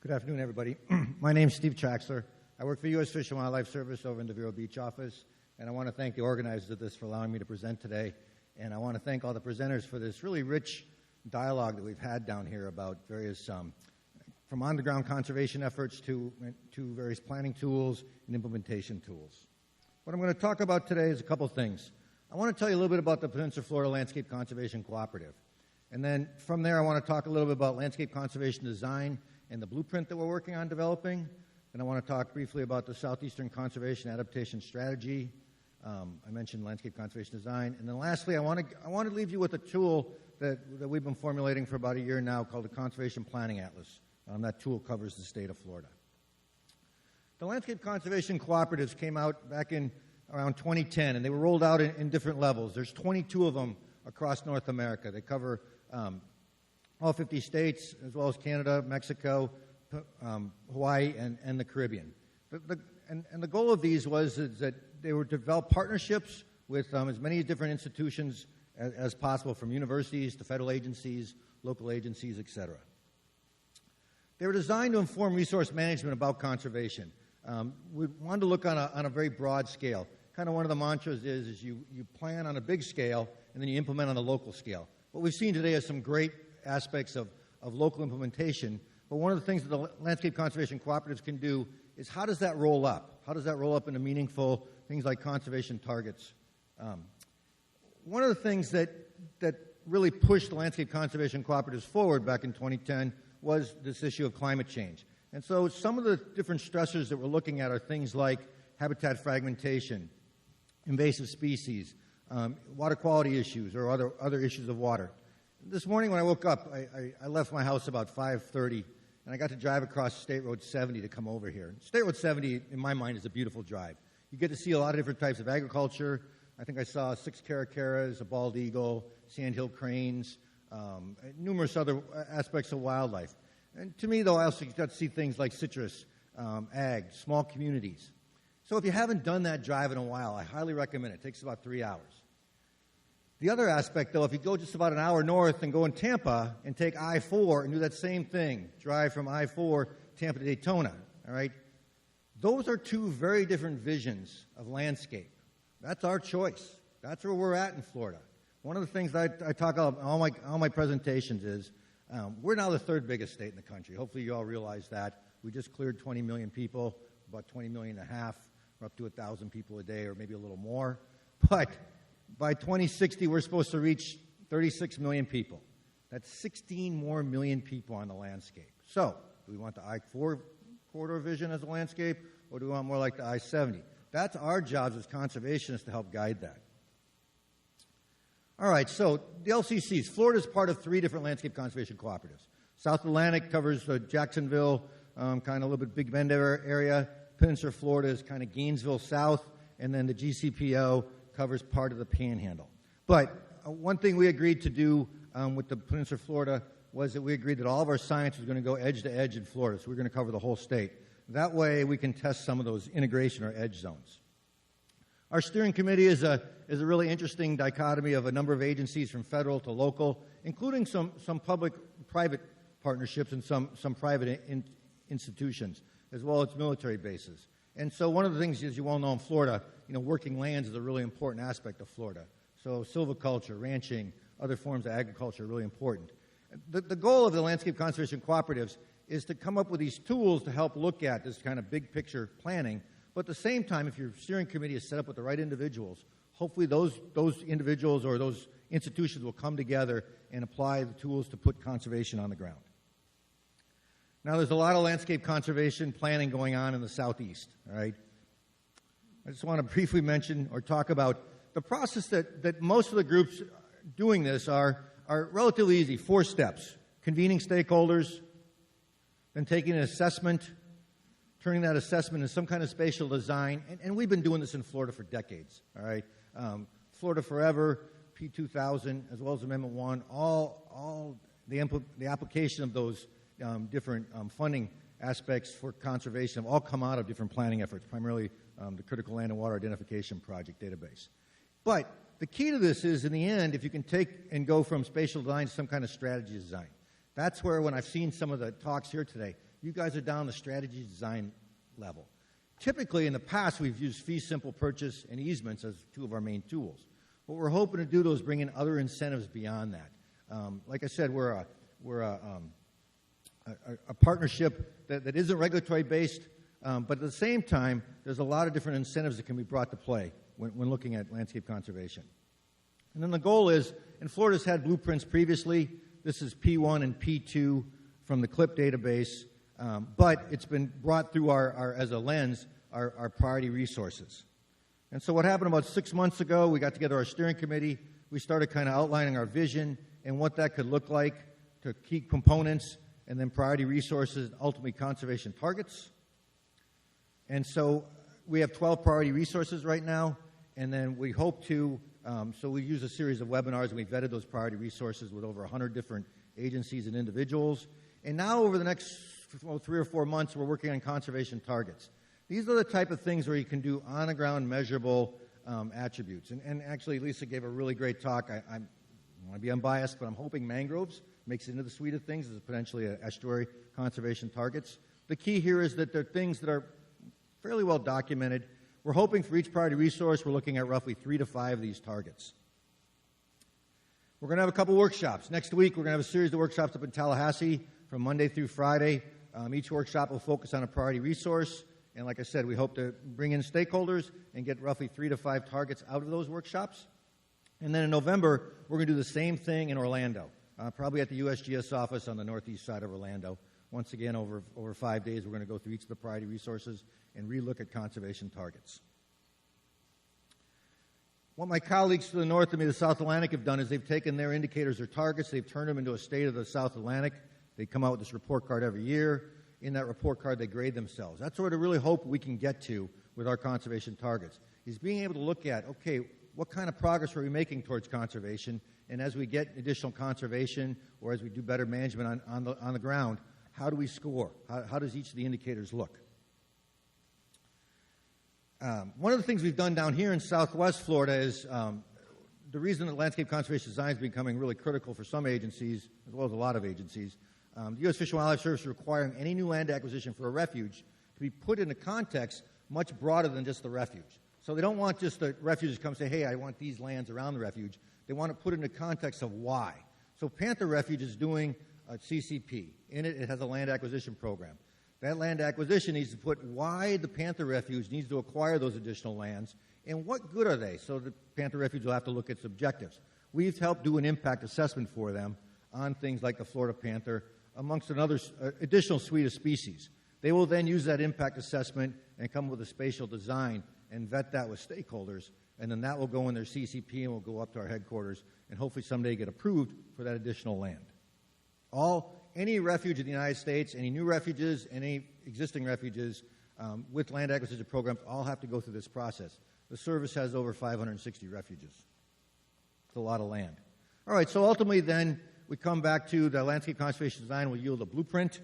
Good afternoon, everybody. My name is Steve Traxler. I work for U.S. Fish and Wildlife Service over in the Vero Beach office, and I want to thank the organizers of this for allowing me to present today, and I want to thank all the presenters for this really rich dialogue that we've had down here about various, from on-the-ground conservation efforts to various planning tools and implementation tools. What I'm going to talk about today is a couple things. I want to tell you a little bit about the Peninsular Florida Landscape Conservation Cooperative, and then from there I want to talk a little bit about landscape conservation design and the blueprint that we're working on developing. And I want to talk briefly about the Southeastern Conservation Adaptation Strategy. I mentioned landscape conservation design. And then lastly, I want to leave you with a tool that we've been formulating for about a year now called the Conservation Planning Atlas. That tool covers the state of Florida. The Landscape Conservation Cooperatives came out back in around 2010, and they were rolled out in different levels. There's 22 of them across North America. They cover all 50 states, as well as Canada, Mexico, Hawaii, and the Caribbean. The goal of these was that they were to develop partnerships with as many different institutions as possible, from universities to federal agencies, local agencies, et cetera. They were designed to inform resource management about conservation. We wanted to look on a very broad scale. Kind of one of the mantras is you plan on a big scale and then you implement on a local scale. What we've seen today is some great aspects of local implementation, but one of the things that the landscape conservation cooperatives can do is how does that roll up? How does that roll up into meaningful things like conservation targets? One of the things that really pushed the landscape conservation cooperatives forward back in 2010 was this issue of climate change. And so some of the different stressors that we're looking at are things like habitat fragmentation, invasive species, water quality issues, or other issues of water. This morning when I woke up, I left my house about 5:30, and I got to drive across State Road 70 to come over here. State Road 70, in my mind, is a beautiful drive. You get to see a lot of different types of agriculture. I think I saw 6 caracaras, a bald eagle, sandhill cranes, numerous other aspects of wildlife. And to me, though, I also got to see things like citrus, ag, small communities. So if you haven't done that drive in a while, I highly recommend it. It takes about 3 hours. The other aspect, though, if you go just about an hour north and go in Tampa and take I-4 and do that same thing, drive from I-4 Tampa to Daytona, all right, those are two very different visions of landscape. That's our choice. That's where we're at in Florida. One of the things that I talk about in all my presentations is we're now the 3rd biggest state in the country. Hopefully you all realize that. We just cleared 20 million people, about 20 million and a half. We're up to 1,000 people a day or maybe a little more. But by 2060, we're supposed to reach 36 million people. That's 16 more million people on the landscape. So, do we want the I-4 corridor vision as a landscape, or do we want more like the I-70? That's our jobs as conservationists to help guide that. All right, so the LCCs. Florida is part of 3 different landscape conservation cooperatives. South Atlantic covers the Jacksonville, kind of a little bit Big Bend area. Peninsular Florida is kind of Gainesville South, and then the GCPO covers part of the Panhandle. But one thing we agreed to do with the Peninsular Florida was that we agreed that all of our science was going to go edge to edge in Florida, so we're going to cover the whole state. That way we can test some of those integration or edge zones. Our steering committee is a really interesting dichotomy of a number of agencies from federal to local, including some public-private partnerships and some private institutions, as well as military bases. And so one of the things, as you all know, in Florida, working lands is a really important aspect of Florida. So silviculture, ranching, other forms of agriculture are really important. The goal of the landscape conservation cooperatives is to come up with these tools to help look at this kind of big picture planning. But at the same time, if your steering committee is set up with the right individuals, hopefully those individuals or those institutions will come together and apply the tools to put conservation on the ground. Now, there's a lot of landscape conservation planning going on in the Southeast, all right? I just want to briefly mention or talk about the process that most of the groups doing this are relatively easy. 4 steps: convening stakeholders, then taking an assessment, turning that assessment into some kind of spatial design, and we've been doing this in Florida for decades, all right? Florida Forever, P2000, as well as Amendment 1, all the application of those different funding aspects for conservation have all come out of different planning efforts, primarily the Critical Land and Water Identification Project database. But the key to this is, in the end, if you can take and go from spatial design to some kind of strategy design. That's where, when I've seen some of the talks here today, You guys are down the strategy design level. Typically, in the past, we've used fee simple purchase and easements as two of our main tools. What we're hoping to do, though, is bring in other incentives beyond that. Like I said, we're a partnership that isn't regulatory based, but at the same time, there's a lot of different incentives that can be brought to play when looking at landscape conservation. And then the goal is, and Florida's had blueprints previously. This is P1 and P2 from the CLIP database, but it's been brought through as a lens, our priority resources. And so what happened about 6 months ago, we got together our steering committee. We started kind of outlining our vision and what that could look like to key components, and then priority resources, and ultimately conservation targets. And so we have 12 priority resources right now, and then we hope to, so we use a series of webinars, and we vetted those priority resources with over 100 different agencies and individuals. And now over the next 3 or 4 months, we're working on conservation targets. These are the type of things where you can do on-the-ground measurable attributes. And actually, Lisa gave a really great talk. I want to be unbiased, but I'm hoping mangroves makes it into the suite of things as potentially estuary conservation targets. The key here is that they're things that are fairly well documented. We're hoping for each priority resource, we're looking at roughly 3 to 5 of these targets. We're going to have a couple workshops. Next week, we're going to have a series of workshops up in Tallahassee from Monday through Friday. Each workshop will focus on a priority resource. And like I said, we hope to bring in stakeholders and get roughly 3 to 5 targets out of those workshops. And then in November, we're going to do the same thing in Orlando, probably at the USGS office on the northeast side of Orlando. Once again, over 5 days, we're going to go through each of the priority resources and relook at conservation targets. What my colleagues to the north of me, the South Atlantic, have done is they've taken their indicators or targets, they've turned them into a state of the South Atlantic. They come out with this report card every year. In that report card, they grade themselves. That's what I really hope we can get to with our conservation targets, is being able to look at, okay, what kind of progress are we making towards conservation? And as we get additional conservation or as we do better management on the ground, how do we score? How does each of the indicators look? One of the things we've done down here in Southwest Florida is the reason that landscape conservation design is becoming really critical for some agencies, as well as a lot of agencies. The U.S. Fish and Wildlife Service is requiring any new land acquisition for a refuge to be put in a context much broader than just the refuge. So they don't want just the refuge to come say, hey, I want these lands around the refuge. They want to put it in the context of why. So Panther Refuge is doing a CCP. In it, it has a land acquisition program. That land acquisition needs to put why the Panther Refuge needs to acquire those additional lands and what good are they. So the Panther Refuge will have to look at its objectives. We've helped do an impact assessment for them on things like the Florida panther, amongst another additional suite of species. They will then use that impact assessment and come up with a spatial design and vet that with stakeholders, and then that will go in their CCP and will go up to our headquarters and hopefully someday get approved for that additional land. Any refuge in the United States, any new refuges, any existing refuges with land acquisition programs all have to go through this process. The service has over 560 refuges. It's a lot of land. All right, so ultimately then we come back to the landscape conservation design will yield a blueprint.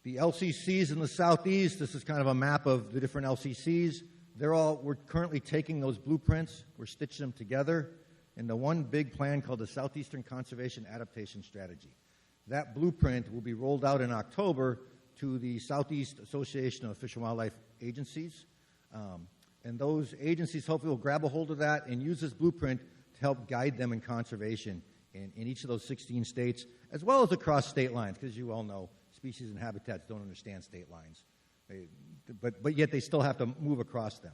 The LCCs in the southeast, this is kind of a map of the different LCCs. We're currently taking those blueprints, we're stitching them together into one big plan called the Southeastern Conservation Adaptation Strategy. That blueprint will be rolled out in October to the Southeast Association of Fish and Wildlife Agencies. And those agencies hopefully will grab a hold of that and use this blueprint to help guide them in conservation in each of those 16 states, as well as across state lines, because you all know species and habitats don't understand state lines. But yet they still have to move across them.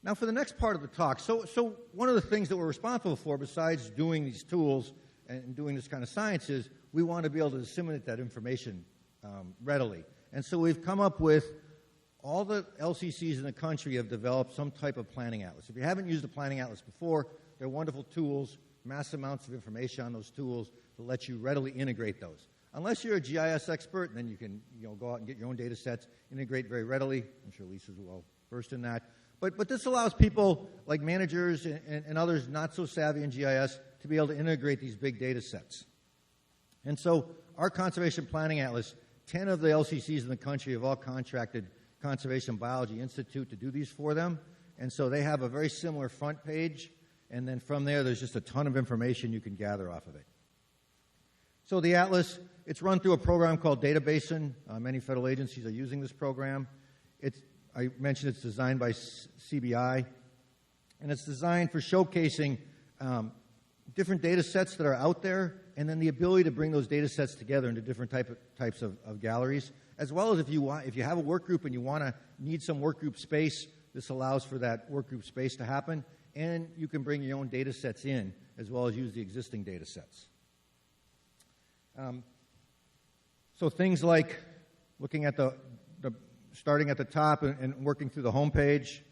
Now for the next part of the talk, so one of the things that we're responsible for, besides doing these tools and doing this kind of science, is we want to be able to disseminate that information readily. And so we've come up with all the LCCs in the country have developed some type of planning atlas. If you haven't used a planning atlas before, they're wonderful tools, massive amounts of information on those tools to let you readily integrate those. Unless you're a GIS expert, then you can go out and get your own data sets, integrate very readily. I'm sure Lisa's well versed in that. But this allows people like managers and others not so savvy in GIS to be able to integrate these big data sets. And so our Conservation Planning Atlas, 10 of the LCCs in the country have all contracted Conservation Biology Institute to do these for them. And so they have a very similar front page. And then from there, there's just a ton of information you can gather off of it. So the Atlas, it's run through a program called Basin. Many federal agencies are using this program. I mentioned it's designed by CBI, and it's designed for showcasing different data sets that are out there, and then the ability to bring those data sets together into different types of galleries, as well as if you have a work group and you need some work group space, this allows for that work group space to happen, and you can bring your own data sets in, as well as use the existing data sets. So things like looking at starting at the top and working through the home page,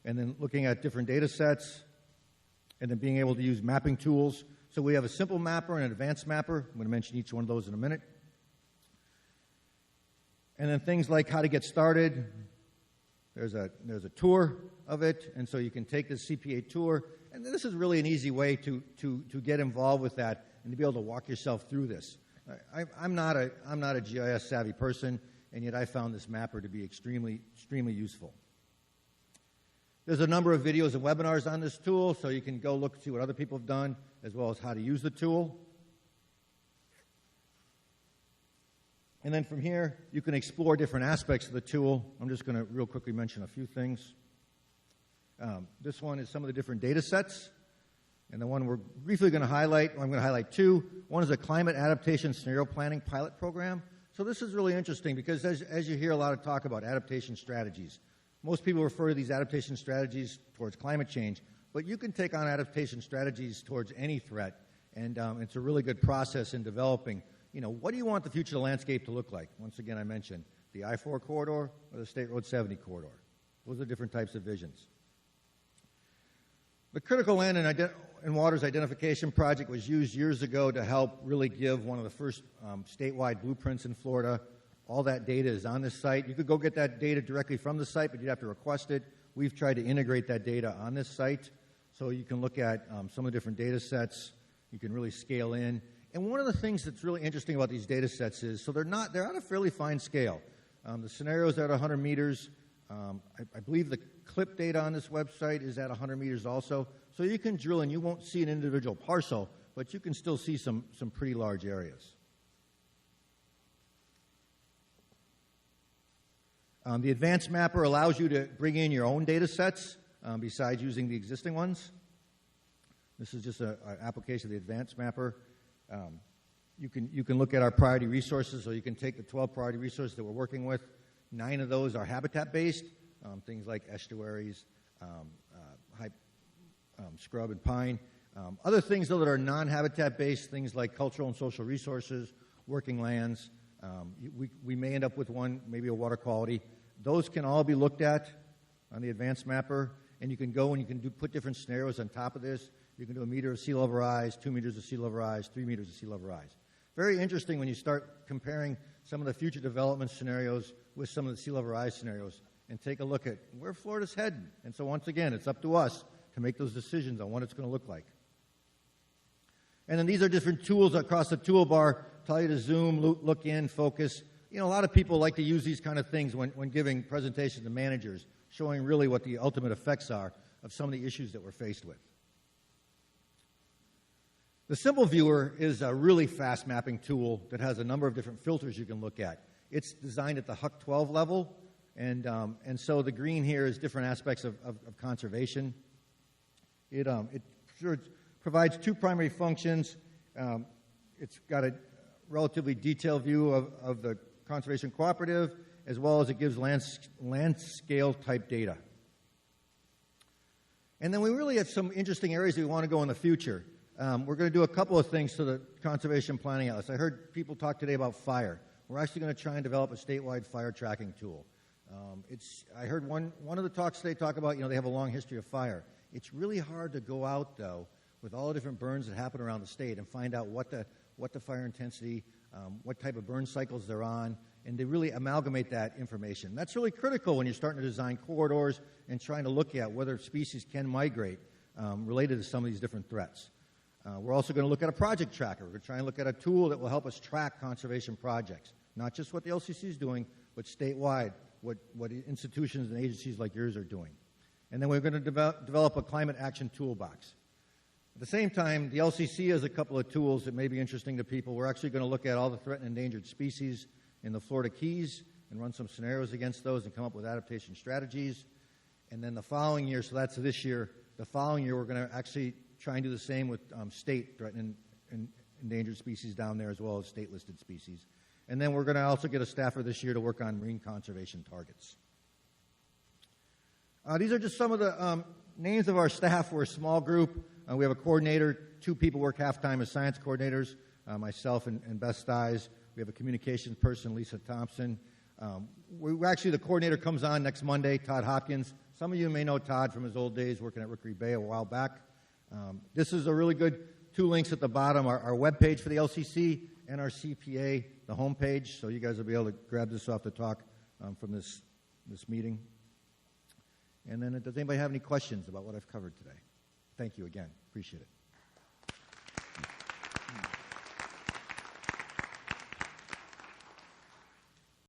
and then looking at different data sets, and then being able to use mapping tools. So we have a simple mapper and an advanced mapper. I'm going to mention each one of those in a minute. And then things like how to get started. There's a tour of it, and so you can take this CPA tour. And this is really an easy way to get involved with that and to be able to walk yourself through this. I'm not a GIS savvy person, and yet I found this mapper to be extremely useful. There's a number of videos and webinars on this tool, so you can go look and see what other people have done, as well as how to use the tool. And then from here, you can explore different aspects of the tool. I'm just going to real quickly mention a few things. This one is some of the different data sets. And the one we're briefly going to highlight, I'm going to highlight two. One is a climate adaptation scenario planning pilot program. So this is really interesting because as you hear a lot of talk about adaptation strategies, most people refer to these adaptation strategies towards climate change, but you can take on adaptation strategies towards any threat, and it's a really good process in developing, what do you want the future of the landscape to look like? Once again, I mentioned the I-4 corridor or the State Road 70 corridor. Those are different types of visions. The Critical Land and Waters Identification Project was used years ago to help really give one of the first statewide blueprints in Florida. All that data is on this site. You could go get that data directly from the site, but you'd have to request it. We've tried to integrate that data on this site, so you can look at some of the different data sets. You can really scale in. And one of the things that's really interesting about these data sets is, so they're on a fairly fine scale. The scenarios are at 100 meters. I believe the clip data on this website is at 100 meters also. So you can drill, and you won't see an individual parcel, but you can still see some pretty large areas. The Advancedmapper allows you to bring in your own data sets besides using the existing ones. This is just an application of the Advancedmapper. You can look at our priority resources, so you can take the 12 priority resources that we're working with. 9 of those are habitat-based, things like estuaries, scrub and pine. Other things, though, that are non-habitat-based, things like cultural and social resources, working lands. We may end up with one, maybe a water quality. Those can all be looked at on the Advancedmapper, and you can go and you can put different scenarios on top of this. You can do 1 meter of sea level rise, 2 meters of sea level rise, 3 meters of sea level rise. Very interesting when you start comparing some of the future development scenarios with some of the sea level rise scenarios and take a look at where Florida's heading. And so once again, it's up to us to make those decisions on what it's going to look like. And then these are different tools across the toolbar, tell you to zoom, look in, focus. A lot of people like to use these kind of things when giving presentations to managers, showing really what the ultimate effects are of some of the issues that we're faced with. The Simple Viewer is a really fast mapping tool that has a number of different filters you can look at. It's designed at the HUC 12 level, and so the green here is different aspects of conservation. It provides 2 primary functions. It's got a relatively detailed view of the conservation cooperative, as well as it gives land scale type data. And then we really have some interesting areas that we want to go in the future. We're going to do a couple of things to the Conservation Planning Atlas. I heard people talk today about fire. We're actually going to try and develop a statewide fire tracking tool. I heard one of the talks today talk about, they have a long history of fire. It's really hard to go out, though, with all the different burns that happen around the state and find out what the fire intensity, what type of burn cycles they're on, and to really amalgamate that information. That's really critical when you're starting to design corridors and trying to look at whether species can migrate related to some of these different threats. We're also going to look at a project tracker. We're going to try and look at a tool that will help us track conservation projects, not just what the LCC is doing, but statewide, what institutions and agencies like yours are doing. And then we're going to develop a climate action toolbox. At the same time, the LCC has a couple of tools that may be interesting to people. We're actually going to look at all the threatened and endangered species in the Florida Keys and run some scenarios against those and come up with adaptation strategies. And then the following year, so that's this year, the following year we're going to actually try and do the same with state threatened and endangered species down there as well as state-listed species. And then we're going to also get a staffer this year to work on marine conservation targets. These are just some of the names of our staff. We're a small group. We have a coordinator. 2 people work half-time as science coordinators, myself and Beth Sties. We have a communications person, Lisa Thompson. Actually, the coordinator comes on next Monday, Todd Hopkins. Some of you may know Todd from his old days working at Rickery Bay a while back. This is a really good 2 links at the bottom, our webpage for the LCC and our CPA, the homepage, so you guys will be able to grab this off the talk from this meeting. And then does anybody have any questions about what I've covered today? Thank you again. Appreciate it.